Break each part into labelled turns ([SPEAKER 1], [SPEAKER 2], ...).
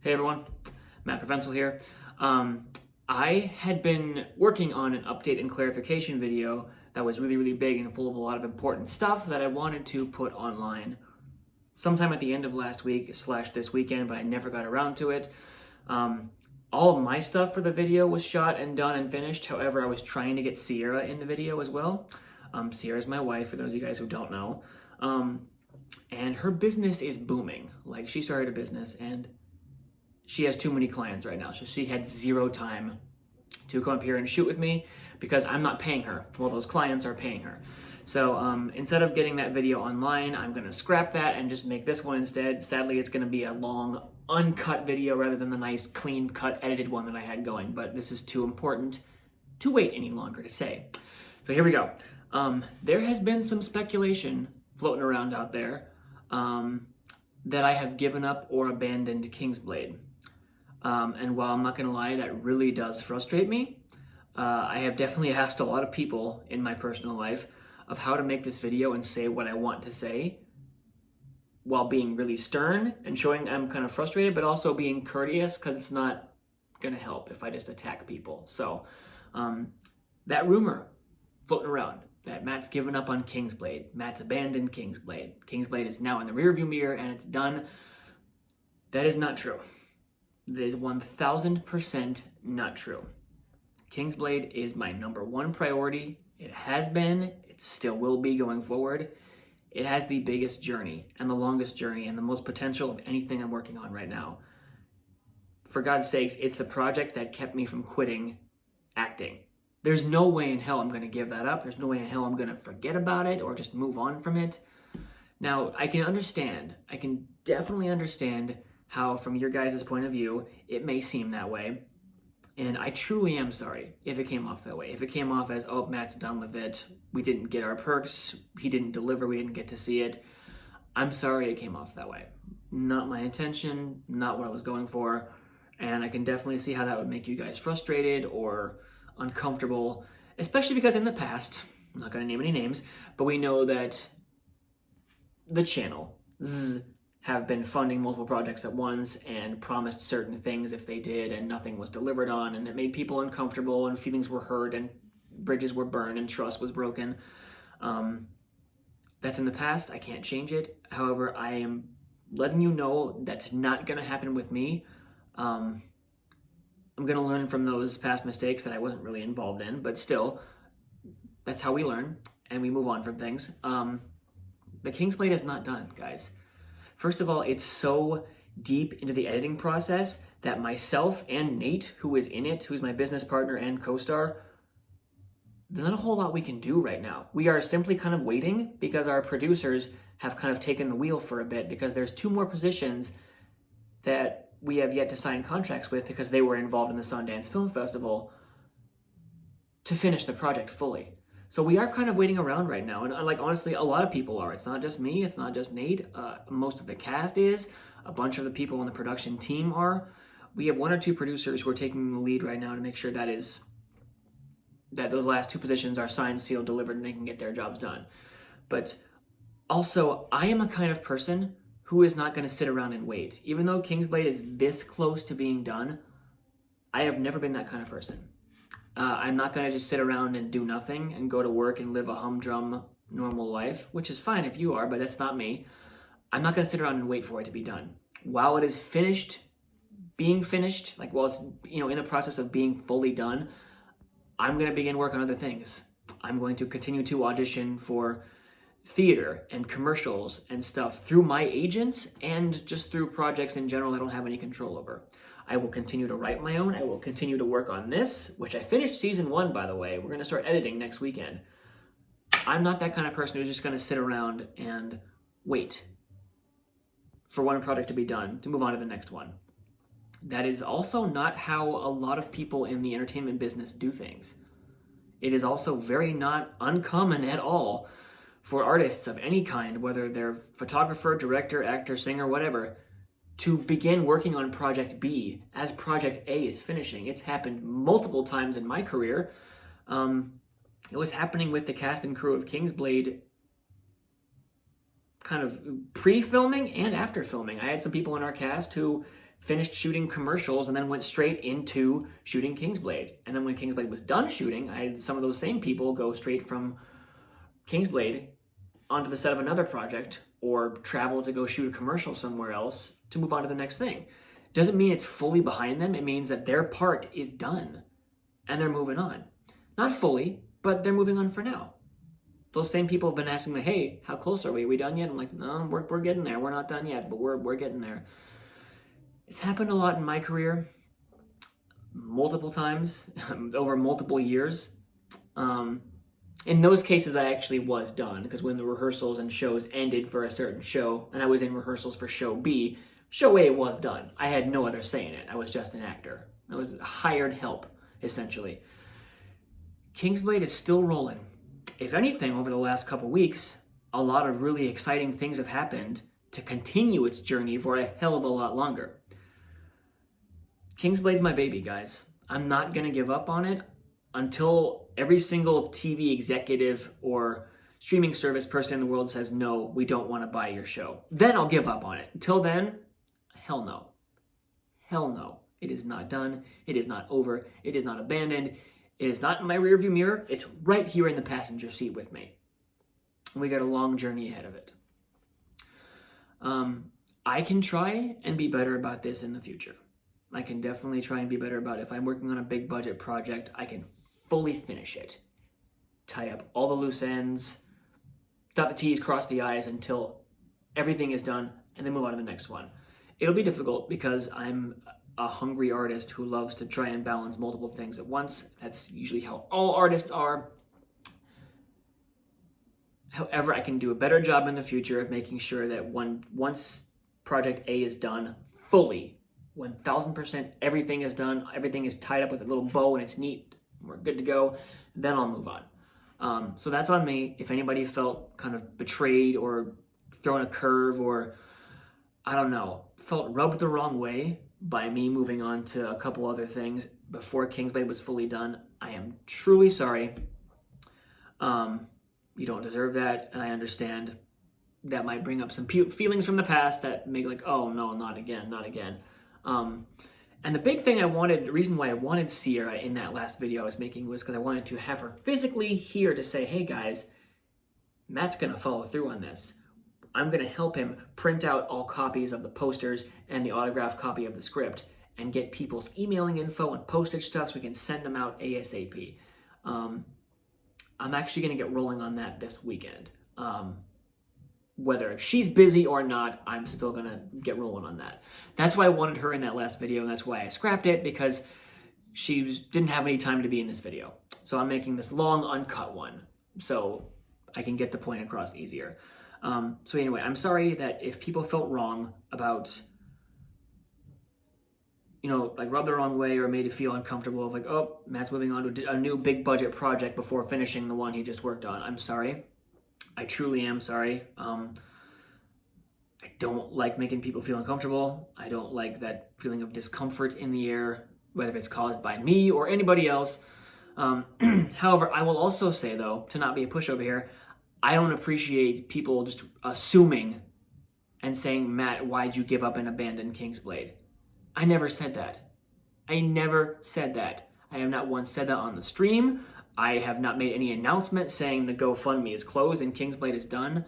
[SPEAKER 1] Hey everyone, Matt Provenzel here. I had been working on an update and clarification video that was really big and full of a lot of important stuff that I wanted to put online sometime at the end of last week / this weekend, but I never got around to it. All of my stuff for the video was shot and done and finished. However, I was trying to get Sierra in the video as well. Sierra's my wife, for those of you guys who don't know. And her business is booming. Like, she started a business and she has too many clients right now. So she had zero time to come up here and shoot with me because I'm not paying her. Well, those clients are paying her. So instead of getting that video online, I'm gonna scrap that and just make this one instead. Sadly, it's gonna be a long, uncut video rather than the nice, clean cut, edited one that I had going. But this is too important to wait any longer to say. So here we go. There has been some speculation floating around out there that I have given up or abandoned Kingsblade. And while I'm not going to lie, that really does frustrate me. I have definitely asked a lot of people in my personal life of how to make this video and say what I want to say while being really stern and showing I'm kind of frustrated, but also being courteous, because it's not going to help if I just attack people. So that rumor floating around that Matt's given up on Kingsblade, Matt's abandoned Kingsblade, Kingsblade is now in the rearview mirror and it's done, that is not true. That is 1000% not true. Kingsblade is my number one priority. It has been, it still will be going forward. It has the biggest journey and the longest journey and the most potential of anything I'm working on right now. For God's sakes, it's the project that kept me from quitting acting. There's no way in hell I'm going to give that up. There's no way in hell I'm going to forget about it or just move on from it. Now, I can definitely understand how, from your guys' point of view, it may seem that way. And I truly am sorry if it came off that way. If it came off as, oh, Matt's done with it, we didn't get our perks, he didn't deliver, we didn't get to see it. I'm sorry it came off that way. Not my intention, not what I was going for. And I can definitely see how that would make you guys frustrated or uncomfortable, especially because in the past, I'm not going to name any names, but we know that the channel have been funding multiple projects at once and promised certain things if they did and nothing was delivered on, and it made people uncomfortable and feelings were hurt and bridges were burned and trust was broken. That's in the past. I can't change it. However, I am letting you know that's not going to happen with me. I'm going to learn from those past mistakes that I wasn't really involved in, but still, that's how we learn and we move on from things. The Kingsblade is not done, guys. First of all, it's so deep into the editing process that myself and Nate, who is in it, who's my business partner and co-star, there's not a whole lot we can do right now. We are simply kind of waiting because our producers have kind of taken the wheel for a bit, because there's 2 more positions that we have yet to sign contracts with because they were involved in the Sundance Film Festival to finish the project fully. So we are kind of waiting around right now, and like, honestly, a lot of people are. It's not just me, it's not just Nate. Most of the cast is. A bunch of the people on the production team are. We have 1 or 2 producers who are taking the lead right now to make sure that those last 2 positions are signed, sealed, delivered, and they can get their jobs done. But also, I am a kind of person who is not going to sit around and wait. Even though Kingsblade is this close to being done, I have never been that kind of person. I'm not going to just sit around and do nothing and go to work and live a humdrum normal life, which is fine if you are, but that's not me. I'm not going to sit around and wait for it to be done. While it is being finished, like while it's in the process of being fully done, I'm going to begin work on other things. I'm going to continue to audition for theater and commercials and stuff through my agents and just through projects in general I don't have any control over. I will continue to write my own. I will continue to work on this, which I finished season 1, by the way. We're going to start editing next weekend. I'm not that kind of person who's just going to sit around and wait for one project to be done to move on to the next one. That is also not how a lot of people in the entertainment business do things. It is also very not uncommon at all for artists of any kind, whether they're photographer, director, actor, singer, whatever, to begin working on Project B as Project A is finishing. It's happened multiple times in my career. It was happening with the cast and crew of Kingsblade kind of pre-filming and after filming. I had some people in our cast who finished shooting commercials, and then went straight into shooting Kingsblade. And then when Kingsblade was done shooting, I had some of those same people go straight from Kingsblade onto the set of another project or travel to go shoot a commercial somewhere else to move on to the next thing. Doesn't mean it's fully behind them. It means that their part is done and they're moving on. Not fully, but they're moving on for now. Those same people have been asking me, hey, how close are we? Are we done yet? I'm like, no, we're getting there. We're not done yet, but we're getting there. It's happened a lot in my career, multiple times, over multiple years. In those cases, I actually was done, because when the rehearsals and shows ended for a certain show, and I was in rehearsals for show B, show A was done. I had no other say in it. I was just an actor. I was hired help, essentially. Kingsblade is still rolling. If anything, over the last couple weeks, a lot of really exciting things have happened to continue its journey for a hell of a lot longer. Kingsblade's my baby, guys. I'm not going to give up on it until every single TV executive or streaming service person in the world says, no, we don't want to buy your show. Then I'll give up on it. Until then, hell no. Hell no. It is not done. It is not over. It is not abandoned. It is not in my rearview mirror. It's right here in the passenger seat with me. We got a long journey ahead of it. I can try and be better about this in the future. I can definitely try and be better about it. If I'm working on a big budget project, I can fully finish it. Tie up all the loose ends, dot the T's, cross the I's until everything is done, and then move on to the next one. It'll be difficult because I'm a hungry artist who loves to try and balance multiple things at once. That's usually how all artists are. However, I can do a better job in the future of making sure that once project A is done fully, 1000%, everything is done, everything is tied up with a little bow and it's neat, we're good to go, then I'll move on. So that's on me. If anybody felt kind of betrayed or thrown a curve or, I don't know, felt rubbed the wrong way by me moving on to a couple other things before Kingsblade was fully done, I am truly sorry. You don't deserve that, and I understand that might bring up some feelings from the past that make like, oh no, not again, not again. And the big thing the reason why I wanted Sierra in that last video I was making was because I wanted to have her physically here to say, hey guys, Matt's going to follow through on this. I'm going to help him print out all copies of the posters and the autographed copy of the script and get people's emailing info and postage stuff so we can send them out ASAP. I'm actually going to get rolling on that this weekend. Whether she's busy or not, I'm still going to get rolling on that. That's why I wanted her in that last video, and that's why I scrapped it, because she didn't have any time to be in this video. So I'm making this long, uncut one, so I can get the point across easier. So anyway, I'm sorry that if people felt wrong about, like rubbed the wrong way or made you feel uncomfortable of like, oh, Matt's moving on to a new big budget project before finishing the one he just worked on. I'm sorry. I truly am sorry. I don't like making people feel uncomfortable. I don't like that feeling of discomfort in the air, whether it's caused by me or anybody else. However, I will also say, though, to not be a pushover here, I don't appreciate people just assuming and saying, Matt, why'd you give up and abandon Kingsblade? I never said that. I never said that. I have not once said that on the stream. I have not made any announcement saying the GoFundMe is closed and Kingsblade is done.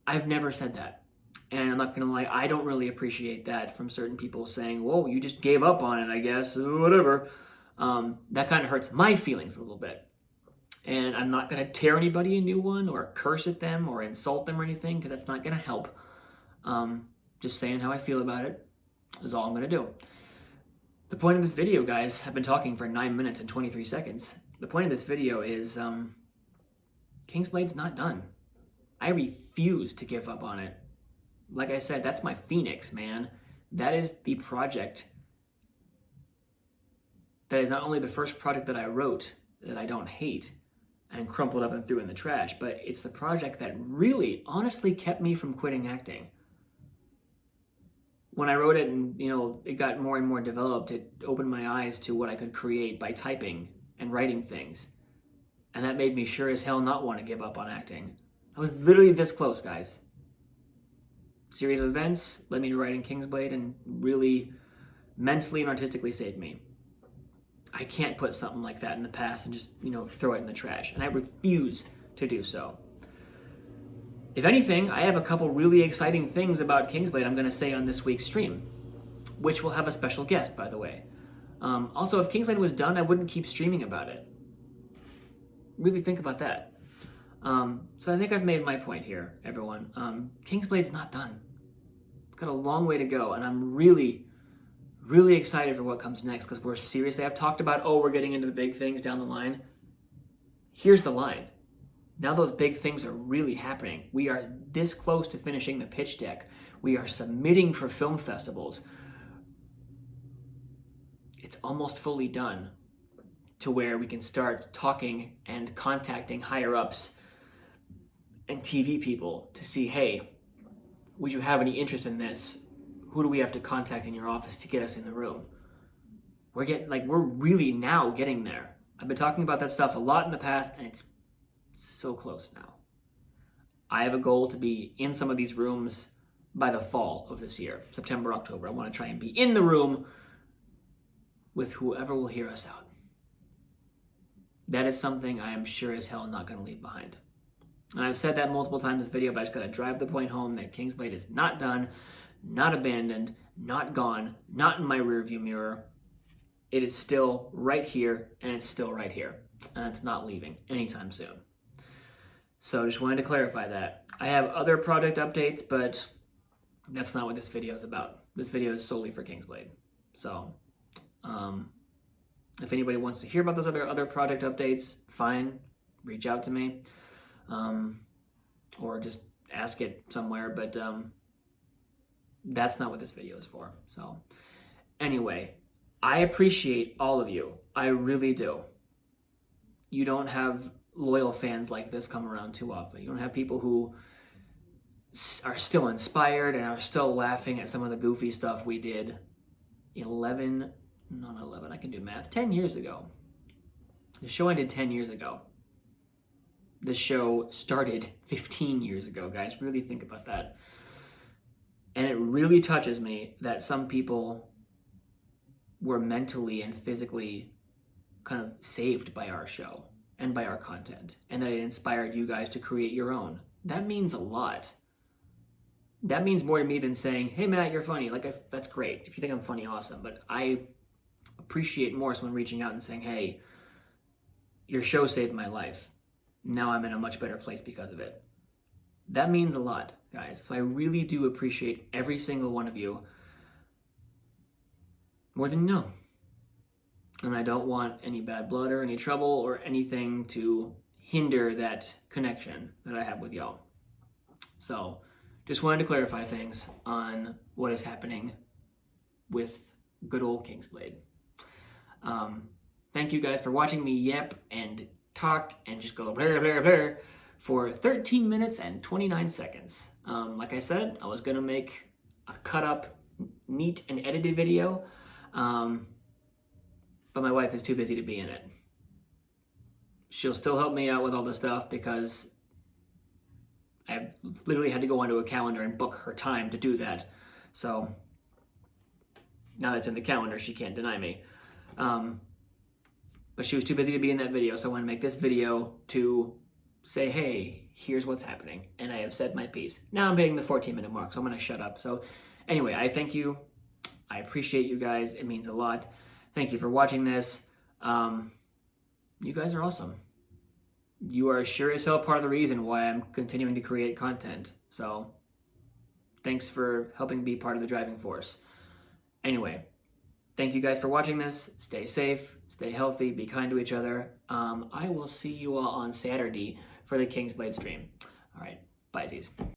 [SPEAKER 1] I've never said that. And I'm not going to lie, I don't really appreciate that from certain people saying, whoa, you just gave up on it, I guess, whatever. That kind of hurts my feelings a little bit. And I'm not going to tear anybody a new one or curse at them or insult them or anything, because that's not going to help. Just saying how I feel about it is all I'm going to do. The point of this video, guys, I've been talking for 9 minutes and 23 seconds. The point of this video is Kingsblade's not done. I refuse to give up on it. Like I said, that's my phoenix, man. That is the project that is not only the first project that I wrote that I don't hate and crumpled up and threw in the trash, but it's the project that really, honestly kept me from quitting acting. When I wrote it and, it got more and more developed, it opened my eyes to what I could create by typing and writing things. And that made me sure as hell not want to give up on acting. I was literally this close, guys. series of events led me to writing Kingsblade and really mentally and artistically saved me. I can't put something like that in the past and just, throw it in the trash. And I refuse to do so. If anything, I have a couple really exciting things about Kingsblade I'm going to say on this week's stream, which will have a special guest, by the way. Also, if Kingsblade was done, I wouldn't keep streaming about it. Really think about that. So I think I've made my point here, everyone. Kingsblade's not done. It's got a long way to go, and I'm really, really excited for what comes next, because we're seriously, I've talked about, we're getting into the big things down the line. Here's the line. Now those big things are really happening. We are this close to finishing the pitch deck. We are submitting for film festivals. It's almost fully done to where we can start talking and contacting higher ups and TV people to see, hey, would you have any interest in this? Who do we have to contact in your office to get us in the room? We're really now getting there. I've been talking about that stuff a lot in the past, and it's so close now. I have a goal to be in some of these rooms by the fall of this year, September, October. I want to try and be in the room with whoever will hear us out. That is something I am sure as hell not going to leave behind. And I've said that multiple times in this video, but I just got to drive the point home that Kingsblade is not done, not abandoned, not gone, not in my rearview mirror. It is still right here, and it's still right here. And it's not leaving anytime soon. So I just wanted to clarify that. I have other project updates, but that's not what this video is about. This video is solely for Kingsblade. So if anybody wants to hear about those other project updates, fine, reach out to me. Or just ask it somewhere, but that's not what this video is for. So anyway, I appreciate all of you. I really do. You don't have loyal fans like this come around too often. You don't have people who are still inspired and are still laughing at some of the goofy stuff we did 10 years ago. The show ended 10 years ago. The show started 15 years ago, guys. Really think about that. And it really touches me that some people were mentally and physically kind of saved by our show and by our content, and that it inspired you guys to create your own. That means a lot. That means more to me than saying, hey, Matt, you're funny. That's great. If you think I'm funny, awesome. But I appreciate more someone reaching out and saying, hey, your show saved my life. Now I'm in a much better place because of it. That means a lot, guys. So I really do appreciate every single one of you more than you know. And I don't want any bad blood or any trouble or anything to hinder that connection that I have with y'all. So just wanted to clarify things on what is happening with good old Kingsblade. Thank you guys for watching me yap and talk and just go blah, blah, blah for 13 minutes and 29 seconds. Like I said, I was going to make a cut up, neat and edited video, but my wife is too busy to be in it. She'll still help me out with all the stuff because I literally had to go onto a calendar and book her time to do that. So now that it's in the calendar, she can't deny me. But she was too busy to be in that video, so I want to make this video to say, hey, here's what's happening. And I have said my piece. Now I'm hitting the 14-minute mark, so I'm going to shut up. So anyway, I thank you. I appreciate you guys. It means a lot. Thank you for watching this. You guys are awesome. You are sure as hell part of the reason why I'm continuing to create content. So thanks for helping be part of the driving force. Anyway, thank you guys for watching this. Stay safe, stay healthy, be kind to each other. I will see you all on Saturday for the Kingsblade stream. All right, bye, Z's.